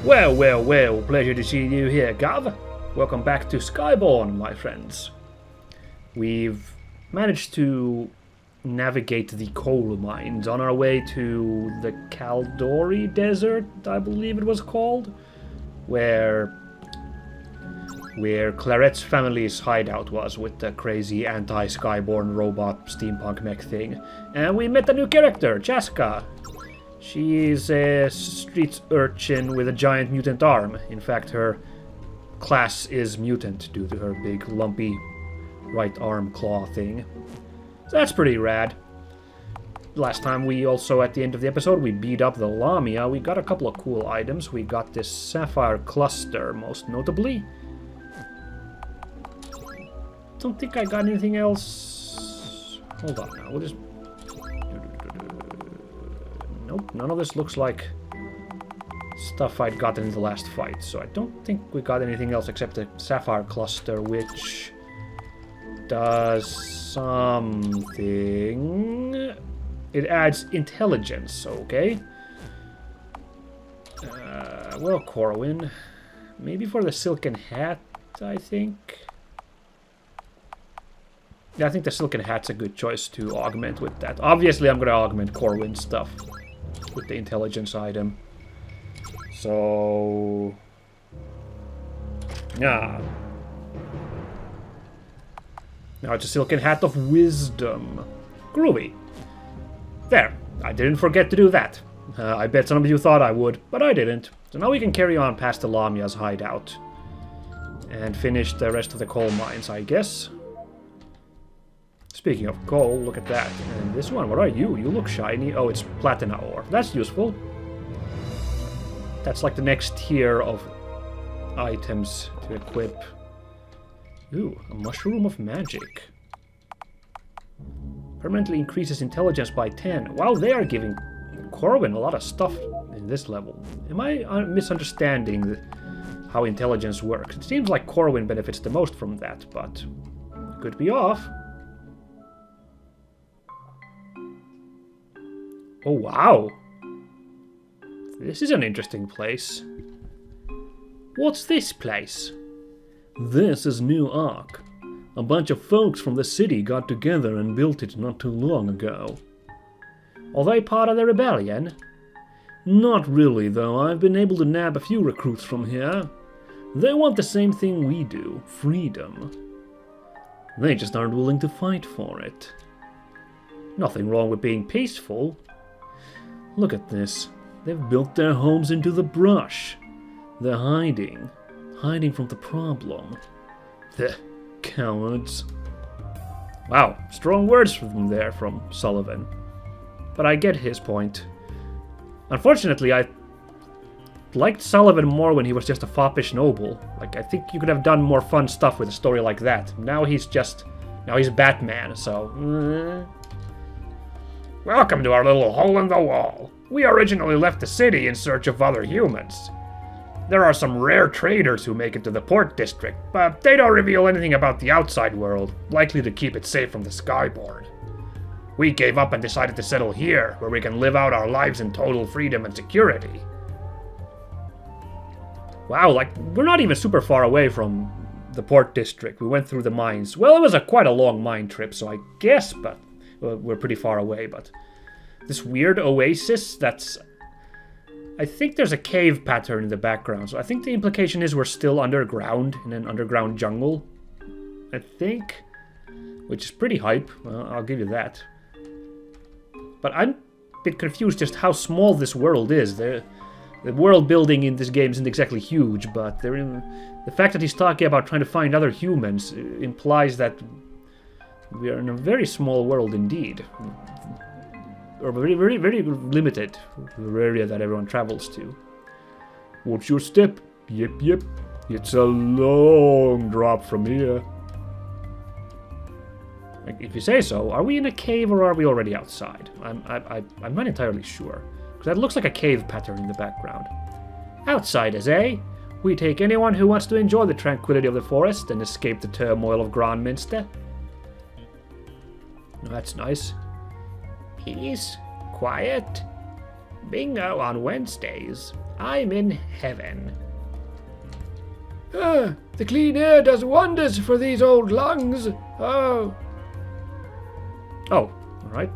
Well, well, well, pleasure to see you here, Gav. Welcome back to Skyborn, my friends. We've managed to navigate the coal mines on our way to the Caldori Desert, I believe it was called, where Clarette's family's hideout was with the crazy anti-Skyborn robot steampunk mech thing. And we met a new character, Chaska. She is a street urchin with a giant mutant arm. In fact, her class is mutant due to her big lumpy right arm claw thing. So that's pretty rad. Last time we also, at the end of the episode, we beat up the Lamia. We got a couple of cool items. We got this sapphire cluster, most notably. Don't think I got anything else. Hold on now. We'll just... Nope, none of this looks like stuff I'd gotten in the last fight, so I don't think we got anything else except the sapphire cluster, which does something. It adds intelligence, okay. Well, Corwin, maybe for the silken hat, I think. Yeah, I think the silken hat's a good choice to augment with that. Obviously, I'm going to augment Corwin's stuff with the intelligence item. So... yeah. Now it's a silken hat of wisdom. Groovy. There. I didn't forget to do that. I bet some of you thought I would, but I didn't. So now we can carry on past the Lamia's hideout. And finish the rest of the coal mines, I guess. Speaking of coal, look at that. And this one, what are you? You look shiny. Oh, it's platina ore. That's useful. That's like the next tier of items to equip. Ooh, a mushroom of magic. Permanently increases intelligence by 10. Wow, they are giving Corwin a lot of stuff in this level. Am I misunderstanding how intelligence works? It seems like Corwin benefits the most from that, but could be off. Oh, wow. This is an interesting place. What's this place? This is New Ark. A bunch of folks from the city got together and built it not too long ago. Are they part of the rebellion? Not really, though. I've been able to nab a few recruits from here. They want the same thing we do, freedom. They just aren't willing to fight for it. Nothing wrong with being peaceful. Look at this. They've built their homes into the brush. They're hiding. Hiding from the problem. The cowards. Wow, strong words from there from Sullivan. But I get his point. Unfortunately, I liked Sullivan more when he was just a foppish noble. Like, I think you could have done more fun stuff with a story like that. Now he's Batman, so... Welcome to our little hole in the wall. We originally left the city in search of other humans. There are some rare traders who make it to the port district, but they don't reveal anything about the outside world, likely to keep it safe from the Skyborn. We gave up and decided to settle here, where we can live out our lives in total freedom and security. Wow, like, we're not even super far away from the port district. We went through the mines. Well, it was quite a long mine trip, so I guess, but... we're pretty far away, but this weird oasis that's... I think there's a cave pattern in the background, so I think the implication is we're still underground, in an underground jungle. I think. Which is pretty hype, well, I'll give you that. But I'm a bit confused just how small this world is. The world building in this game isn't exactly huge, but the fact that he's talking about trying to find other humans implies that we are in a very small world indeed. Or very, very, very limited area that everyone travels to. Watch your step. Yep, yep. It's a long drop from here. Like, if you say so, are we in a cave or are we already outside? I'm not entirely sure. Because that looks like a cave pattern in the background. Outsiders, eh? We take anyone who wants to enjoy the tranquility of the forest and escape the turmoil of Granminster. That's nice. Peace, quiet, bingo on Wednesdays. I'm in heaven. The clean air does wonders for these old lungs. Oh. Oh, alright.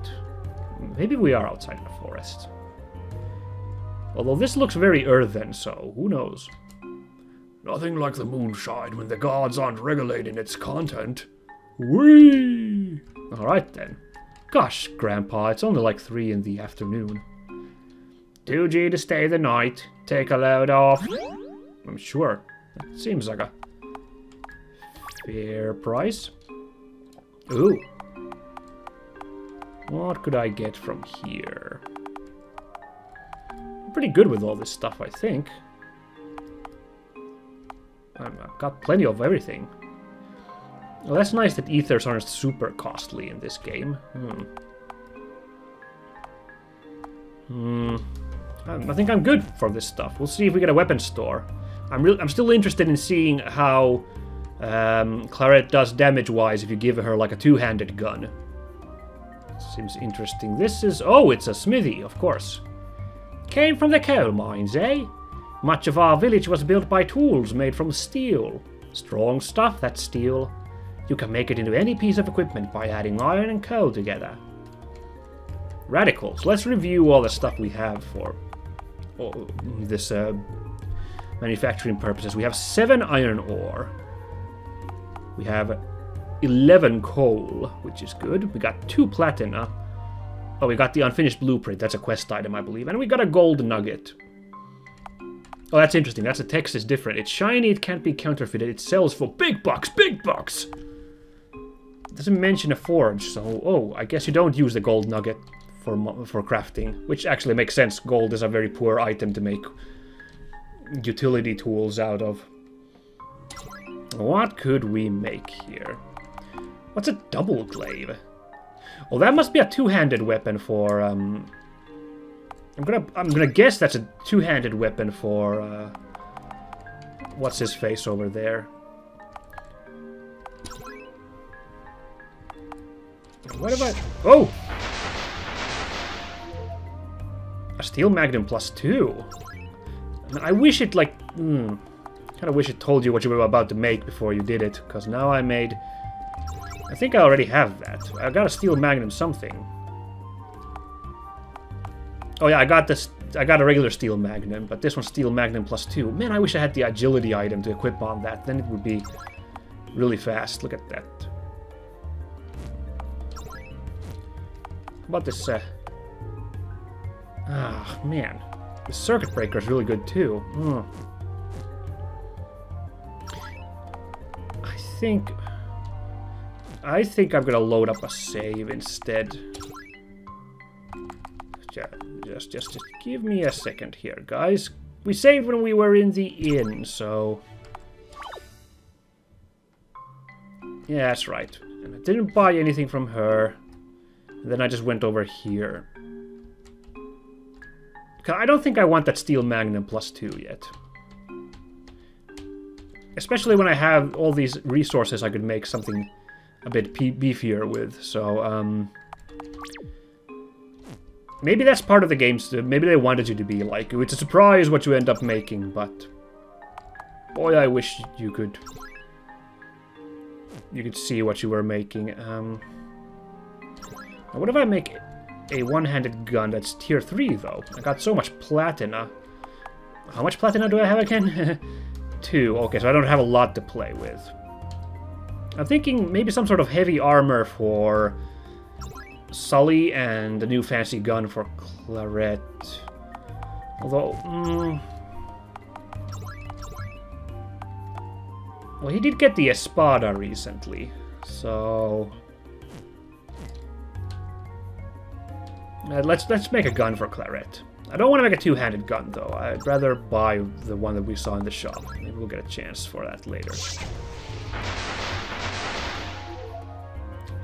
Maybe we are outside the forest. Although this looks very earthen, so who knows? Nothing like the moonshine when the gods aren't regulating its content. Whee! Alright then. Gosh, Grandpa, it's only like 3 in the afternoon. 2G to stay the night. Take a load off. I'm sure. That seems like a fair price. Ooh. What could I get from here? I'm pretty good with all this stuff, I think. I've got plenty of everything. Well, that's nice that ethers aren't super costly in this game. I think I'm good for this stuff. We'll see if we get a weapon store. I'm still interested in seeing how Claret does damage-wise if you give her like a two-handed gun. Seems interesting. This is... oh, it's a smithy, of course. Came from the coal mines, eh? Much of our village was built by tools made from steel. Strong stuff, that steel. You can make it into any piece of equipment by adding iron and coal together. Radicals. Let's review all the stuff we have for this manufacturing purposes. We have 7 iron ore. We have 11 coal, which is good. We got 2 platina. Oh, we got the unfinished blueprint. That's a quest item, I believe. And we got a gold nugget. Oh, that's interesting. That's the text is different. It's shiny, it can't be counterfeited. It sells for big bucks, big bucks! It doesn't mention a forge, so... oh, I guess you don't use the gold nugget for crafting. Which actually makes sense. Gold is a very poor item to make utility tools out of. What could we make here? What's a double glaive? Oh, that must be a two-handed weapon for... I'm gonna guess that's a two-handed weapon for what's his face over there. What about... oh! A steel magnum +2. I wish it like... kind of wish it told you what you were about to make before you did it, because now I made... I think I already have that. I got a steel magnum something. Oh yeah, I got a regular steel magnum, but this one's steel magnum +2. Man, I wish I had the agility item to equip on that. Then it would be really fast. Look at that. How about this? Ah, man, the circuit breaker is really good too. I think I'm gonna load up a save instead. Just give me a second here, guys. We saved when we were in the inn, so... yeah, that's right. And I didn't buy anything from her. And then I just went over here. I don't think I want that steel magnum +2 yet. Especially when I have all these resources I could make something a bit beefier with, so, maybe that's part of the game. Maybe they wanted you to be like, it's a surprise what you end up making, but... boy, I wish you could see what you were making. What if I make a one-handed gun that's tier 3, though? I got so much platina. How much platina do I have again? 2. Okay, so I don't have a lot to play with. I'm thinking maybe some sort of heavy armor for Sully and a new fancy gun for Claret. Although, well, he did get the Espada recently, so... let's make a gun for Claret. I don't want to make a two-handed gun, though. I'd rather buy the one that we saw in the shop. Maybe we'll get a chance for that later.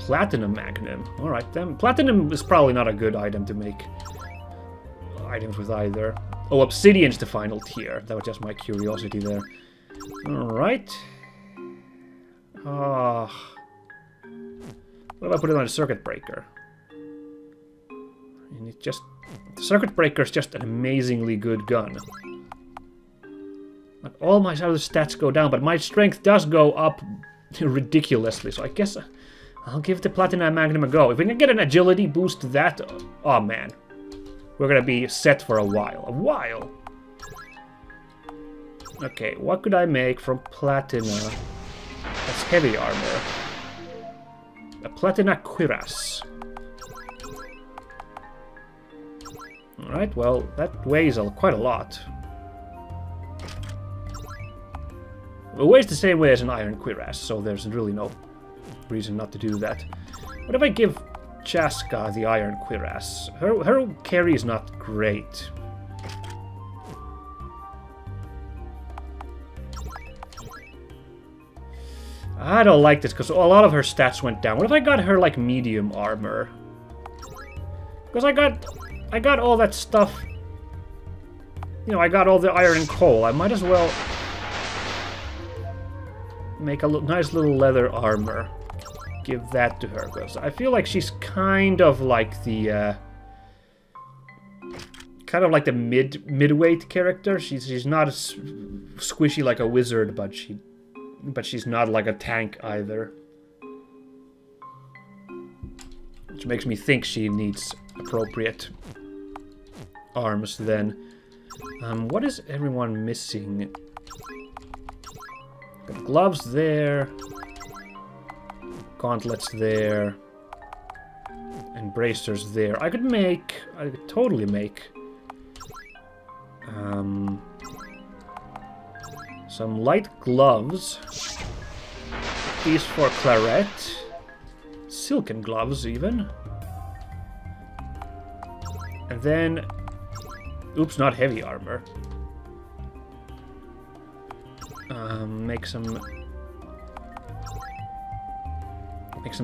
Platinum Magnum. Alright then. Platinum is probably not a good item to make items with either. Oh, Obsidian's the final tier. That was just my curiosity there. Alright. What if I put it on a circuit breaker? And it just... the circuit breaker is just an amazingly good gun. Like, all my other stats go down, but my strength does go up ridiculously, so I guess I'll give the Platina Magnum a go. If we can get an agility boost to that, oh man. We're gonna be set for a while. A while! Okay, what could I make from Platina? That's heavy armor. A Platina Cuirass. Alright, well, that weighs quite a lot. It weighs the same way as an Iron Cuirass, so there's really no reason not to do that. What if I give Chaska the Iron Cuirass? Her carry is not great. I don't like this, because a lot of her stats went down. What if I got her, like, medium armor? Because I got all that stuff. You know, I got all the iron and coal. I might as well make a nice little leather armor. Give that to her, because I feel like she's kind of like the midweight character. She's not as squishy like a wizard, but she's not like a tank either. Which makes me think she needs appropriate arms then. What is everyone missing? Got gloves there. Gauntlets there. And bracers there. I could totally make some light gloves. These for Claret. Silken gloves, even. And then... Oops, not heavy armor. Make some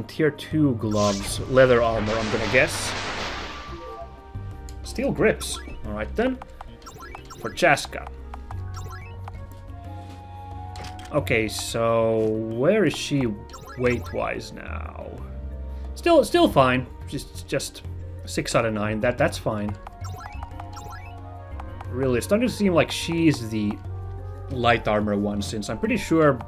tier 2 gloves. Leather armor, I'm gonna guess. Steel grips. Alright then. For Chaska. Okay, so where is she weight-wise now? Still fine. She's just 6 out of 9. That's fine. Really, it's starting to seem like she's the light armor one, since I'm pretty sure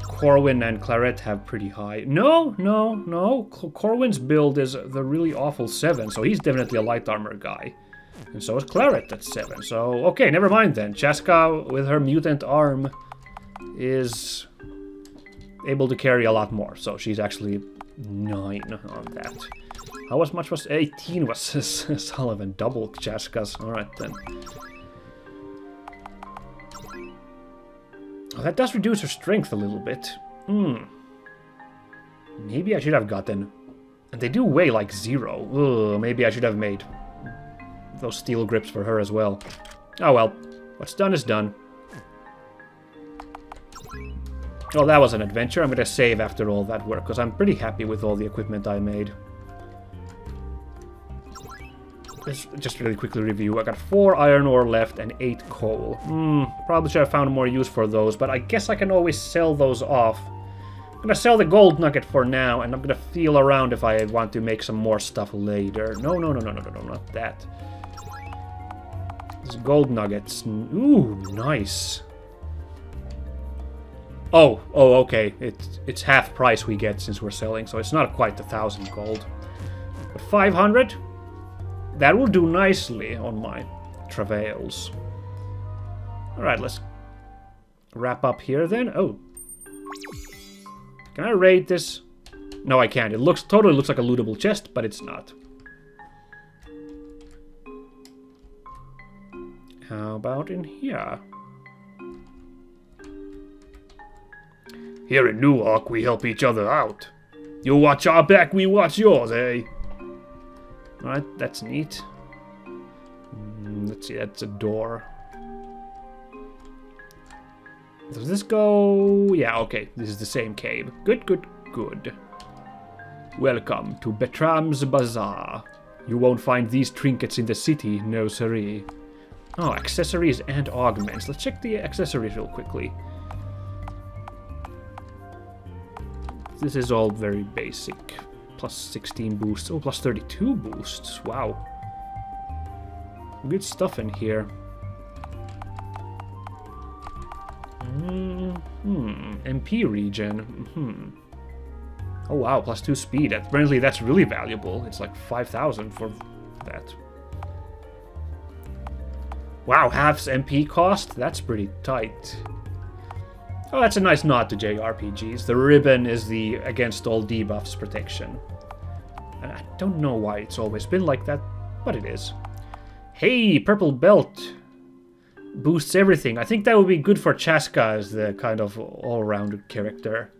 Corwin and Claret have pretty high. No. Corwin's build is the really awful 7, so he's definitely a light armor guy. And so is Claret at 7. So, okay, never mind then. Chaska, with her mutant arm, is able to carry a lot more. So she's actually 9 on that. How much was 18 was Sullivan? Double Chaska's. Alright then. Oh, that does reduce her strength a little bit. Maybe I should have gotten... And they do weigh like 0. Ugh, maybe I should have made those steel grips for her as well. Oh well. What's done is done. Oh, that was an adventure. I'm gonna save after all that work, because I'm pretty happy with all the equipment I made. Let's just really quickly review. I got 4 iron ore left and 8 coal. Probably should have found more use for those, but I guess I can always sell those off. I'm gonna sell the gold nugget for now, and I'm gonna feel around if I want to make some more stuff later. No, not that. These gold nuggets. Ooh, nice. Oh, okay. It's half price we get since we're selling, so it's not quite 1,000 gold. But 500? That will do nicely on my travails. Alright, let's wrap up here then. Oh. Can I raid this? No, I can't. It totally looks like a lootable chest, but it's not. How about in here? Here in Newark, we help each other out. You watch our back, we watch yours, eh? Alright, that's neat. Let's see, that's a door. Does this go... Yeah, okay, this is the same cave. Good. Welcome to Bertram's Bazaar. You won't find these trinkets in the city, no siree. Oh, accessories and augments. Let's check the accessories real quickly. This is all very basic. Plus 16 boosts. Oh, plus 32 boosts. Wow. Good stuff in here. MP regen. Oh wow, +2 speed. Apparently that's really valuable. It's like 5,000 for that. Wow, halves MP cost? That's pretty tight. Oh, that's a nice nod to JRPGs. The ribbon is the against all debuffs protection. And I don't know why it's always been like that, but it is. Hey, purple belt. Boosts everything. I think that would be good for Chaska as the kind of all-round character.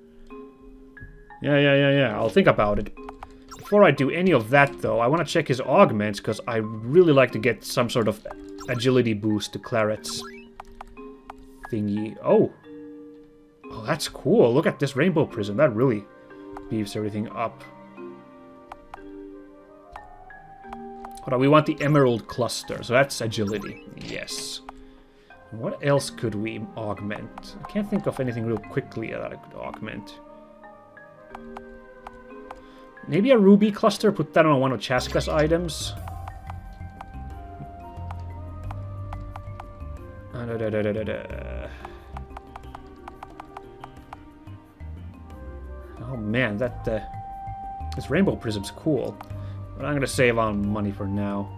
Yeah. I'll think about it. Before I do any of that, though, I want to check his augments, because I really like to get some sort of agility boost to Claret's thingy. Oh, that's cool. Look at this rainbow prism. That really beefs everything up. Hold on, we want the emerald cluster, so that's agility. Yes. What else could we augment? I can't think of anything real quickly that I could augment. Maybe a ruby cluster, put that on one of Chaska's items. Oh man, this rainbow prism's cool. But I'm gonna save on money for now.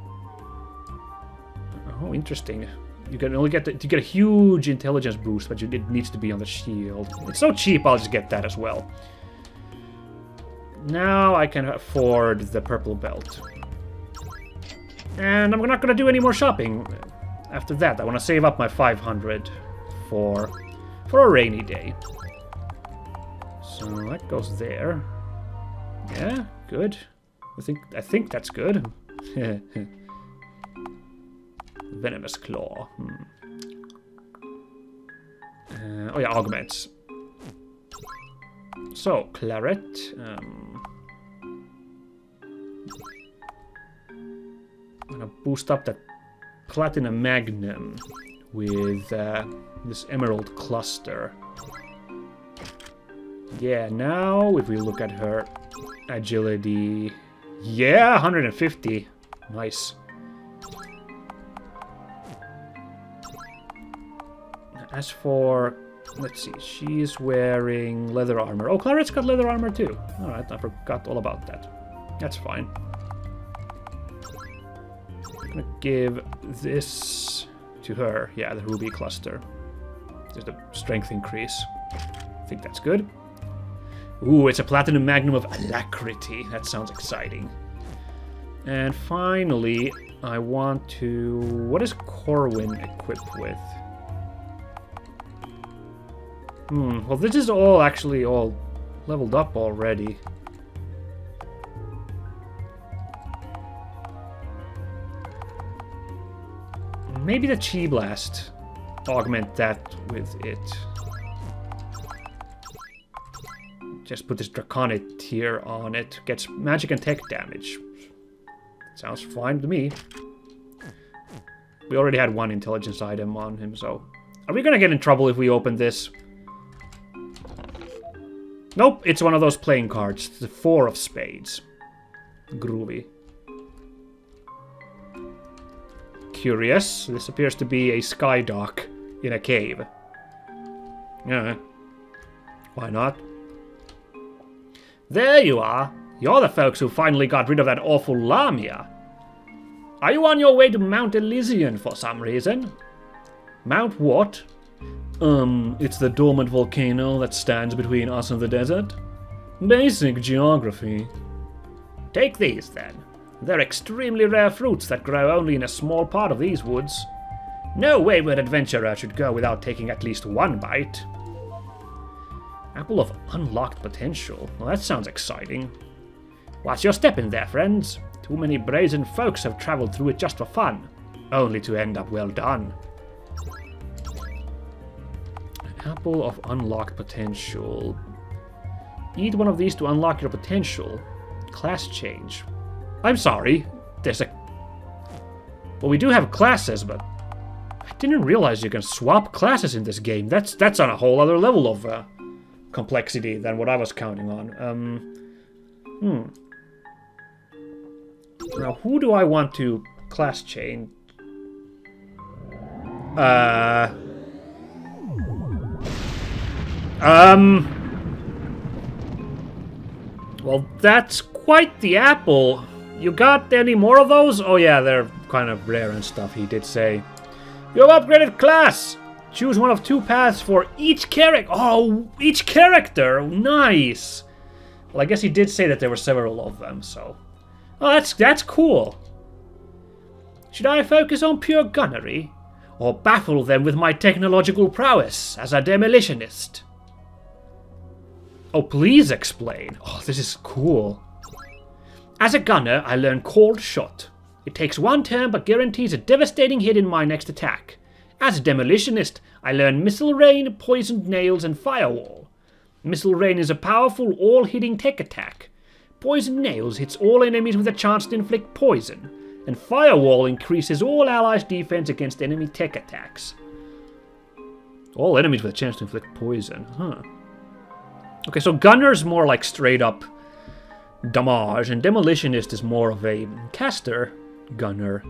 Oh, interesting. You can only get you get a huge intelligence boost, but it needs to be on the shield. It's so cheap, I'll just get that as well. Now I can afford the purple belt. And I'm not gonna do any more shopping after that. I want to save up my 500 for a rainy day. So that goes there. Yeah, good. I think that's good. Venomous claw. Oh yeah, augments. So Claret. I'm gonna boost up that Platinum Magnum with this Emerald Cluster. Yeah, now if we look at her agility, yeah, 150. Nice. As for, let's see, she's wearing leather armor. Oh, Claret's got leather armor too. Alright, I forgot all about that. That's fine. I'm gonna give this to her. Yeah, the ruby cluster. There's a strength increase. I think that's good. Ooh, it's a Platinum Magnum of Alacrity. That sounds exciting. And finally, I want to... What is Corwin equipped with? Well, this is all actually all leveled up already. Maybe the Chi Blast. Augment that with it. Just put this Draconic tier on it. Gets magic and tech damage. Sounds fine to me. We already had one intelligence item on him, so... Are we gonna get in trouble if we open this? Nope, it's one of those playing cards. The 4 of spades. Groovy. Curious. This appears to be a sky dock in a cave. Yeah. Why not? There you are. You're the folks who finally got rid of that awful Lamia. Are you on your way to Mount Elysian for some reason? Mount what? It's the dormant volcano that stands between us and the desert. Basic geography. Take these, then. They're extremely rare fruits that grow only in a small part of these woods. No wayward adventurer should go without taking at least one bite. Apple of unlocked potential. Well, that sounds exciting. Watch your step in there, friends. Too many brazen folks have traveled through it just for fun, only to end up well done. Apple of unlocked potential. Eat one of these to unlock your potential. Class change. I'm sorry. There's a... Well, we do have classes, but... I didn't realize you can swap classes in this game. That's on a whole other level of complexity than what I was counting on. Now, who do I want to class change? Well, that's quite the apple. You got any more of those? Oh yeah, they're kind of rare and stuff, he did say. You have upgraded class! Choose one of 2 paths for each character. Oh, each character! Nice! Well, I guess he did say that there were several of them, so... Oh, that's cool. Should I focus on pure gunnery? Or baffle them with my technological prowess as a demolitionist? Oh, please explain. Oh, this is cool. As a gunner, I learn Cold Shot. It takes 1 turn but guarantees a devastating hit in my next attack. As a demolitionist, I learn Missile Rain, Poisoned Nails, and Firewall. Missile Rain is a powerful, all-hitting tech attack. Poisoned Nails hits all enemies with a chance to inflict poison. And Firewall increases all allies' defense against enemy tech attacks. All enemies with a chance to inflict poison, huh. Okay, so Gunner's more like straight up damage, and Demolitionist is more of a caster gunner.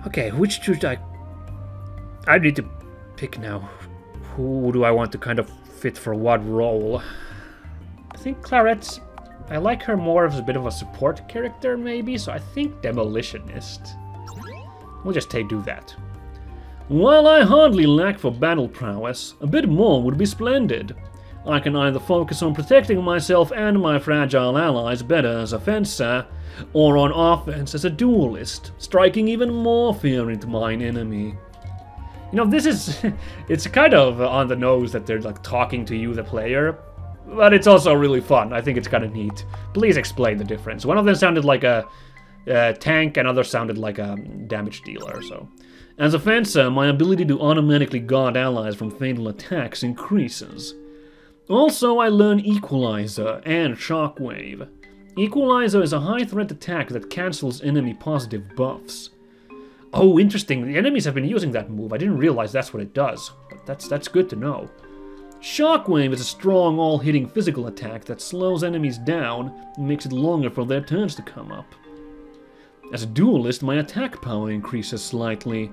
Okay, which should I need to pick now. Who do I want to kind of fit for what role? I think Clarette's... I like her more as a bit of a support character, maybe, so I think Demolitionist. We'll just do that. While I hardly lack for battle prowess, a bit more would be splendid. I can either focus on protecting myself and my fragile allies better as a fencer, or on offense as a duelist, striking even more fear into mine enemy. You know, this is... it's kind of on the nose that they're like talking to you, the player, but it's also really fun. I think it's kind of neat. Please explain the difference. One of them sounded like a tank, another sounded like a damage dealer, so... As a fencer, my ability to automatically guard allies from fatal attacks increases. Also, I learn Equalizer and Shockwave. Equalizer is a high-threat attack that cancels enemy positive buffs. Oh, interesting. The enemies have been using that move. I didn't realize that's what it does. But that's good to know. Shockwave is a strong, all-hitting physical attack that slows enemies down and makes it longer for their turns to come up. As a duelist, my attack power increases slightly.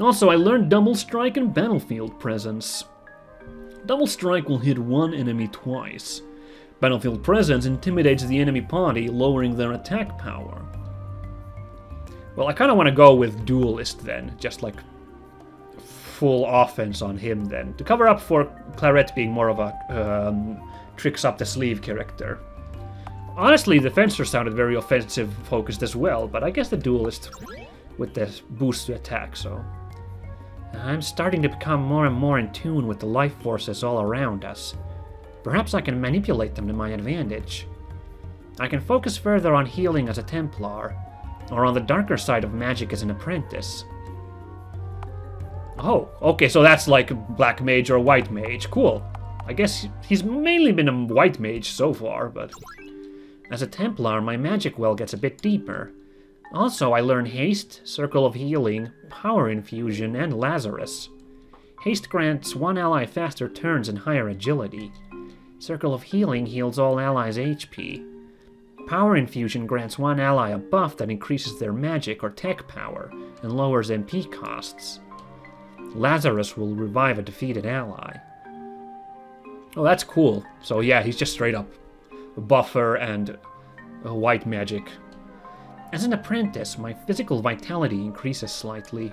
Also, I learned Double Strike and Battlefield Presence. Double Strike will hit 1 enemy twice. Battlefield Presence intimidates the enemy party, lowering their attack power. Well, I kind of want to go with Duelist then, just like full offense on him then, to cover up for Clarette being more of a tricks up the sleeve character. Honestly, the Fencer sounded very offensive focused as well, but I guess the Duelist with the boost to attack, so... I'm starting to become more and more in tune with the life forces all around us. Perhaps I can manipulate them to my advantage. I can focus further on healing as a Templar, or on the darker side of magic as an apprentice. Oh, okay, so that's like Black Mage or White Mage. Cool. I guess he's mainly been a White Mage so far, but... As a Templar, my magic well gets a bit deeper. Also, I learn Haste, Circle of Healing, Power Infusion, and Lazarus. Haste grants 1 ally faster turns and higher agility. Circle of Healing heals all allies' HP. Power Infusion grants 1 ally a buff that increases their magic or tech power and lowers MP costs. Lazarus will revive a defeated ally. Oh, that's cool. So yeah, he's just straight up a buffer and a white magic. As an apprentice, my physical vitality increases slightly.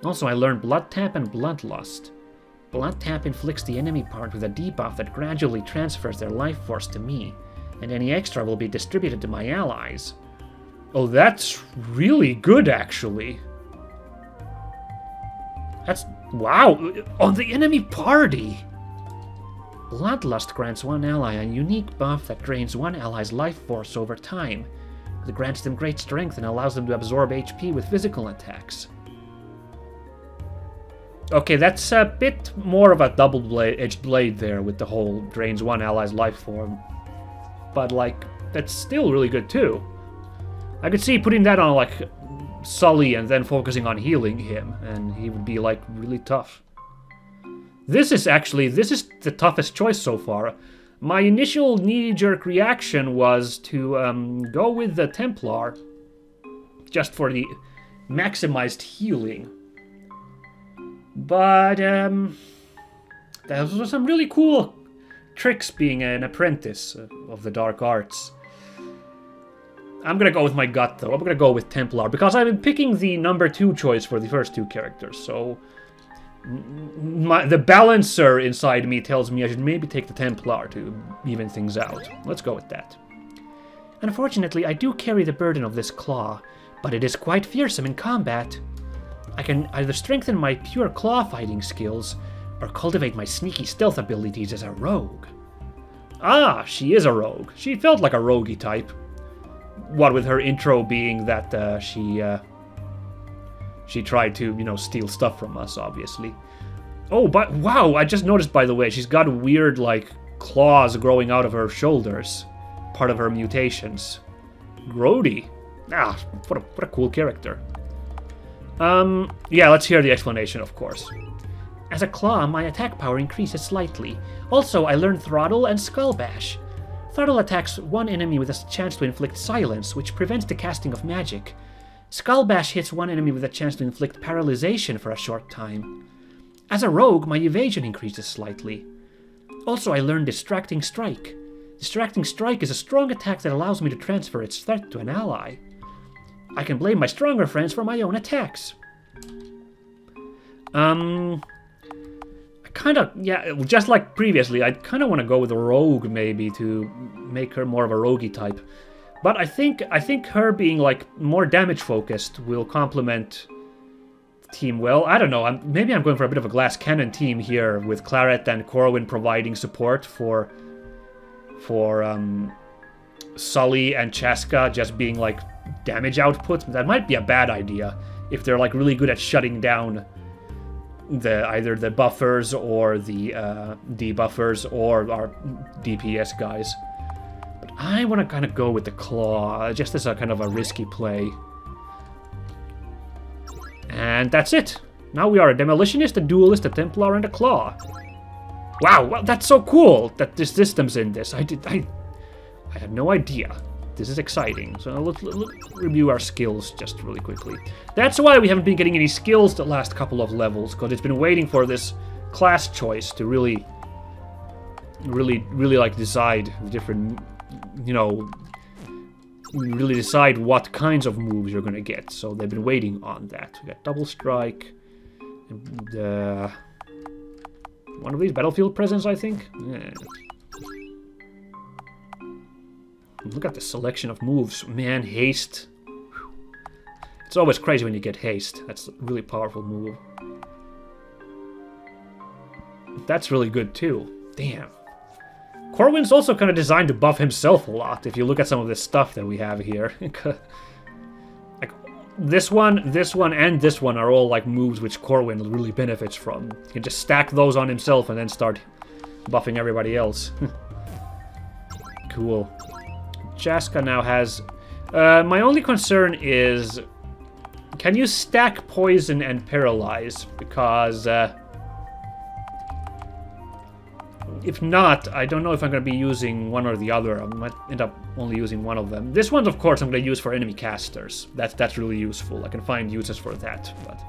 Also, I learned Blood Tap and Bloodlust. Blood Tap inflicts the enemy part with a debuff that gradually transfers their life force to me, and any extra will be distributed to my allies. Oh, that's really good, actually. That's... wow! On the enemy party! Bloodlust grants 1 ally a unique buff that drains 1 ally's life force over time. It grants them great strength and allows them to absorb HP with physical attacks. Okay, that's a bit more of a double-edged blade there with the whole drains 1 ally's life form. But, like, that's still really good, too. I could see putting that on, like, Sully and then focusing on healing him, and he would be, like, really tough. This is the toughest choice so far. My initial knee-jerk reaction was to go with the Templar, just for the maximized healing. But, There's some really cool tricks being an apprentice of the dark arts. I'm gonna go with my gut, though. I'm gonna go with Templar, because I've been picking the number 2 choice for the first 2 characters, so... the balancer inside me tells me I should maybe take the Templar to even things out. Let's go with that. Unfortunately, I do carry the burden of this claw, but it is quite fearsome in combat. I can either strengthen my pure claw fighting skills, or cultivate my sneaky stealth abilities as a rogue. Ah, she is a rogue. She felt like a roguey type. What with her intro being that she tried to, you know, steal stuff from us, obviously. Oh, but wow, I just noticed, by the way, she's got weird, like, claws growing out of her shoulders. Part of her mutations. Grody. Ah, what a cool character. Yeah, let's hear the explanation, of course. As a claw, my attack power increases slightly. Also, I learned Throttle and Skull Bash. Throttle attacks one enemy with a chance to inflict silence, which prevents the casting of magic. Skull Bash hits one enemy with a chance to inflict paralyzation for a short time. As a rogue, my evasion increases slightly. Also, I learned Distracting Strike. Distracting Strike is a strong attack that allows me to transfer its threat to an ally. I can blame my stronger friends for my own attacks. Yeah, just like previously, I kind of want to go with a rogue maybe to make her more of a roguey type. But I think her being like more damage focused will complement the team well. I don't know. Maybe I'm going for a bit of a glass cannon team here with Claret and Corwin providing support for Sully and Chaska just being like damage output. That might be a bad idea if they're like really good at shutting down either the buffers or the debuffers or our DPS guys. But I want to kind of go with the Claw, just as a kind of a risky play. And that's it. Now we are a Demolitionist, a Duelist, a Templar, and a Claw. Wow, well, that's so cool that this system's in this. I had no idea. This is exciting. So let's review our skills just really quickly. That's why we haven't been getting any skills the last couple of levels, because it's been waiting for this class choice to really like decide the different, you know, really decide what kinds of moves you're gonna get. So they've been waiting on that. We got Double Strike, and one of these Battlefield Presence, I think. Yeah. Look at the selection of moves. Man, haste. It's always crazy when you get haste. That's a really powerful move. That's really good too. Damn. Corwin's also kind of designed to buff himself a lot, if you look at some of this stuff that we have here. Like, this one, and this one are all like moves which Corwin really benefits from. He can just stack those on himself and then start buffing everybody else. Cool. Chaska now has... my only concern is... Can you stack Poison and Paralyze? Because... if not, I don't know if I'm going to be using one or the other. I might end up only using one of them. This one, of course, I'm going to use for enemy casters. That's really useful. I can find uses for that. But...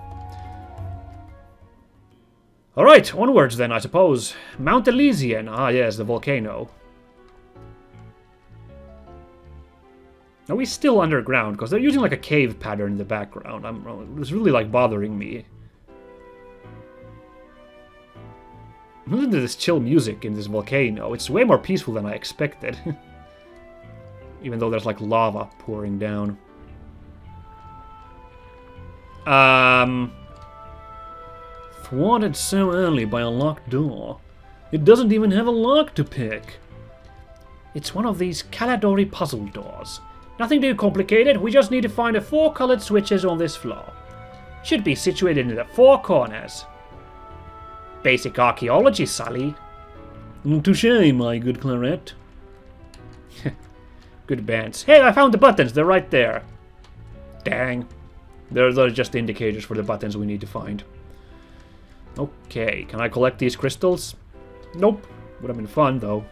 Alright, onwards then, I suppose. Mount Elysian. Ah, yes, the volcano. Are we still underground? Because they're using like a cave pattern in the background. It's really like bothering me. Listen to this chill music in this volcano. It's way more peaceful than I expected. Even though there's like lava pouring down. Thwarted so early by a locked door. It doesn't even have a lock to pick. It's one of these Caladori puzzle doors. Nothing too complicated, we just need to find the 4 colored switches on this floor. Should be situated in the 4 corners. Basic archaeology, Sully. Touché, my good Claret. Good bands. Hey, I found the buttons, they're right there. Dang. They're just indicators for the buttons we need to find. Okay, can I collect these crystals? Nope. Would have been fun, though.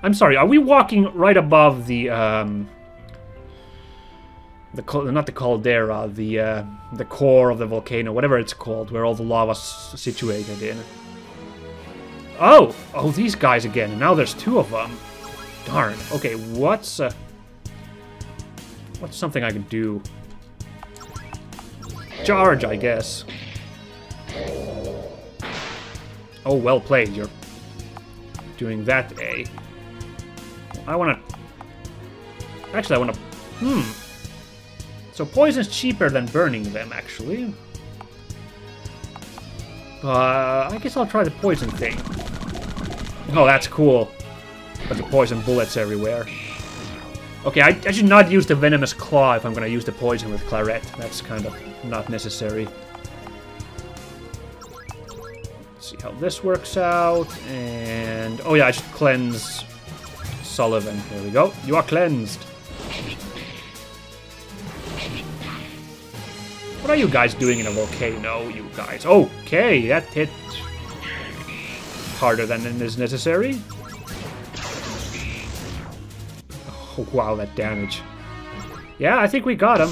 I'm sorry, are we walking right above the not the caldera, the core of the volcano, whatever it's called, where all the lava's situated in. Oh! Oh, these guys again, and now there's 2 of them. Darn. Okay, what's something I can do? Charge, I guess. Oh, well played. You're doing that, eh? I wanna... Actually, I wanna... So poison's cheaper than burning them, actually. I guess I'll try the poison thing. Oh, that's cool. But the poison bullets everywhere. Okay, I should not use the venomous claw if I'm gonna use the poison with Claret. That's kind of not necessary. Let's see how this works out. And... oh yeah, I should cleanse Sullivan. There we go. You are cleansed. What are you guys doing in a volcano, you guys? Okay, that hit harder than is necessary. Oh, wow, that damage. Yeah, I think we got him.